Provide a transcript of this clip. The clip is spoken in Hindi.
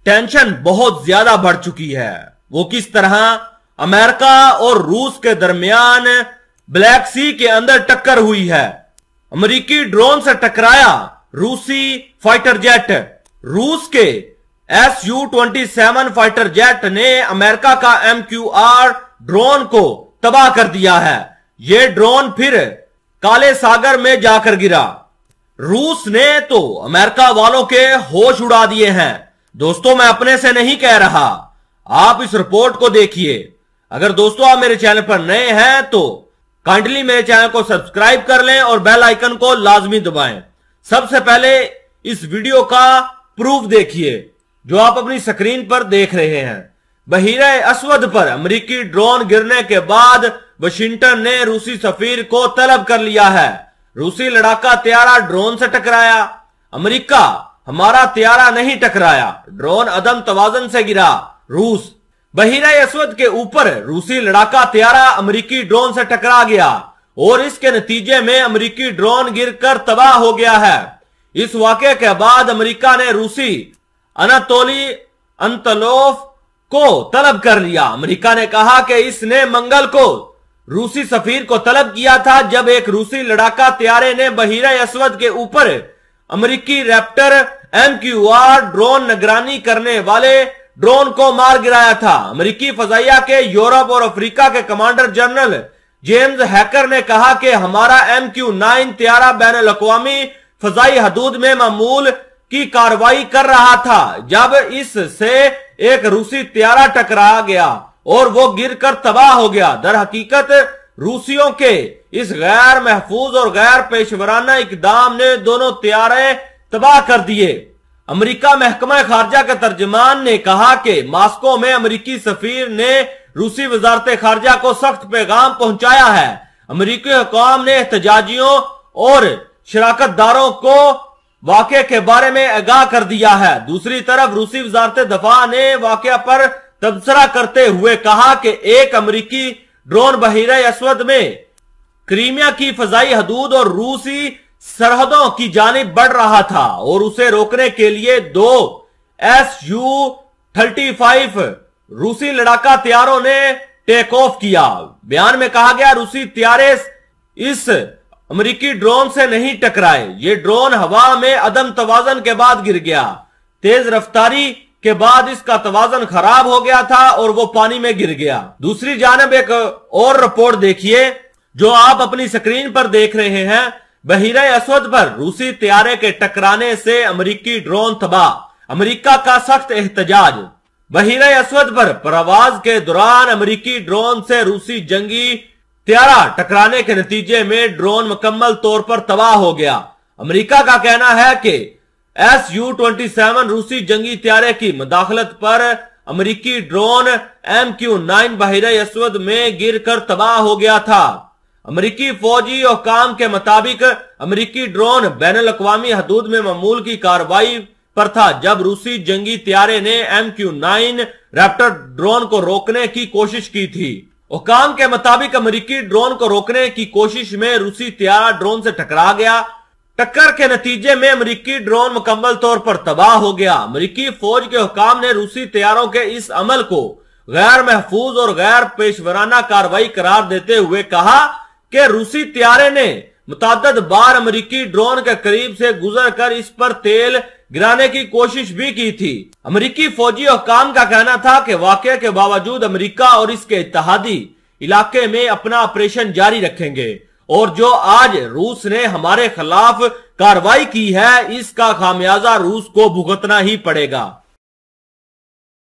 टेंशन बहुत ज्यादा बढ़ चुकी है। वो किस तरह अमेरिका और रूस के दरमियान ब्लैक सी के अंदर टक्कर हुई है। अमेरिकी ड्रोन से टकराया रूसी फाइटर जेट। रूस के Su-27 फाइटर जेट ने अमेरिका का MQ-4 ड्रोन को तबाह कर दिया है। यह ड्रोन फिर काले सागर में जाकर गिरा। रूस ने तो अमेरिका वालों के होश उड़ा दिए हैं। दोस्तों, मैं अपने से नहीं कह रहा, आप इस रिपोर्ट को देखिए। अगर दोस्तों आप मेरे चैनल पर नए हैं तो काइंडली मेरे चैनल को सब्सक्राइब कर लें और बेल आइकन को लाजमी दबाएं। सबसे पहले इस वीडियो का प्रूफ देखिए जो आप अपनी स्क्रीन पर देख रहे हैं। बहीरे अस्वद पर अमेरिकी ड्रोन गिरने के बाद वाशिंगटन ने रूसी सफीर को तलब कर लिया है। रूसी लड़ाका त्यारा ड्रोन से टकराया। अमेरिका, हमारा त्यारा नहीं टकराया, ड्रोन अदम तवाजन से गिरा। रूस, बहीरा अस्वद के ऊपर रूसी लड़ाका त्यारा अमेरिकी ड्रोन से टकरा गया और इसके नतीजे में अमेरिकी ड्रोन गिरकर तबाह हो गया है। इस वाकये के बाद अमेरिका ने रूसी अनातोली अंतलोफ को तलब कर लिया। अमेरिका ने कहा कि इसने मंगल को रूसी सफीर को तलब किया था जब एक रूसी लड़ाका त्यारे ने बहीरा अस्वद के ऊपर अमेरिकी रैप्टर MQ-4 ड्रोन निगरानी करने वाले ड्रोन को मार गिराया था। अमेरिकी फजाइया के यूरोप और अफ्रीका के कमांडर जनरल जेम्स हैकर ने कहा कि हमारा MQ-9 त्यारा बैनुल-अक़वामी फजाई हदूद में मामूल की कार्रवाई कर रहा था जब इससे एक रूसी त्यारा टकरा गया और वो गिरकर तबाह हो गया। दर हकीकत रूसियों के इस गैर महफूज और गैर पेशवराना इकदाम ने दोनों त्यारे तबाह कर दिए। अमेरिका महकमा खारजा के तर्जमान ने कहा कि मास्को में अमेरिकी सफीर ने रूसी वजारत खारजा को सख्त पैगाम पहुंचाया है। अमेरिकी हुकाम ने एहतजाजियों और शराकतदारों को वाकये के बारे में आगाह कर दिया है। दूसरी तरफ रूसी वजारत दफा ने वाकया पर तबसरा करते हुए कहा कि एक अमेरिकी ड्रोन बहीरा अस्वद में क्रीमिया की फजाई हदूद और रूसी सरहदों की जानिब बढ़ रहा था और उसे रोकने के लिए 2 Su-35 रूसी लड़ाका त्यारों ने टेक ऑफ किया। बयान में कहा गया रूसी त्यारे इस अमेरिकी ड्रोन से नहीं टकराए। ये ड्रोन हवा में अदम तवाजन के बाद गिर गया। तेज रफ्तारी के बाद इसका तवाजन खराब हो गया था और वो पानी में गिर गया। दूसरी जानिब एक और रिपोर्ट देखिए जो आप अपनी स्क्रीन पर देख रहे हैं। बहीरा अस्वद पर रूसी त्यारे के टकराने से अमेरिकी ड्रोन तबाह। अमेरिका का सख्त एहतजाज। बहीरा अस्वद पर परवाज के दौरान अमेरिकी ड्रोन से रूसी जंगी त्यारा टकराने के नतीजे में ड्रोन मुकम्मल तौर पर तबाह हो गया। अमेरिका का कहना है कि Su-27 रूसी जंगी त्यारे की मुदाखलत पर अमेरिकी ड्रोन MQ-9 बहीरा अस्वद में गिरकर तबाह हो गया था। अमेरिकी फौजी हुकाम के मुताबिक अमेरिकी ड्रोन बैनुल-अक़वामी हदूद में मामूल की कार्रवाई पर था जब रूसी जंगी त्यारे ने MQ-9 रैप्टर ड्रोन को रोकने की कोशिश की थी। हुकाम के मुताबिक अमेरिकी ड्रोन को रोकने की कोशिश में रूसी त्यारा ड्रोन से टकरा गया। टक्कर के नतीजे में अमेरिकी ड्रोन मुकम्मल तौर पर तबाह हो गया। अमेरिकी फौज के हुकाम ने रूसी त्यारों के इस अमल को गैर महफूज और गैर पेशवराना कार्रवाई करार देते हुए कहा कि रूसी त्यारे ने मुतअद्दिद बार अमेरिकी ड्रोन के करीब से गुजर कर इस पर तेल गिराने की कोशिश भी की थी। अमेरिकी फौजी हुकाम का कहना था कि वाकये के बावजूद अमेरिका और इसके इत्तेहादी इलाके में अपना ऑपरेशन जारी रखेंगे और जो आज रूस ने हमारे खिलाफ कार्रवाई की है इसका खामियाजा रूस को भुगतना ही पड़ेगा।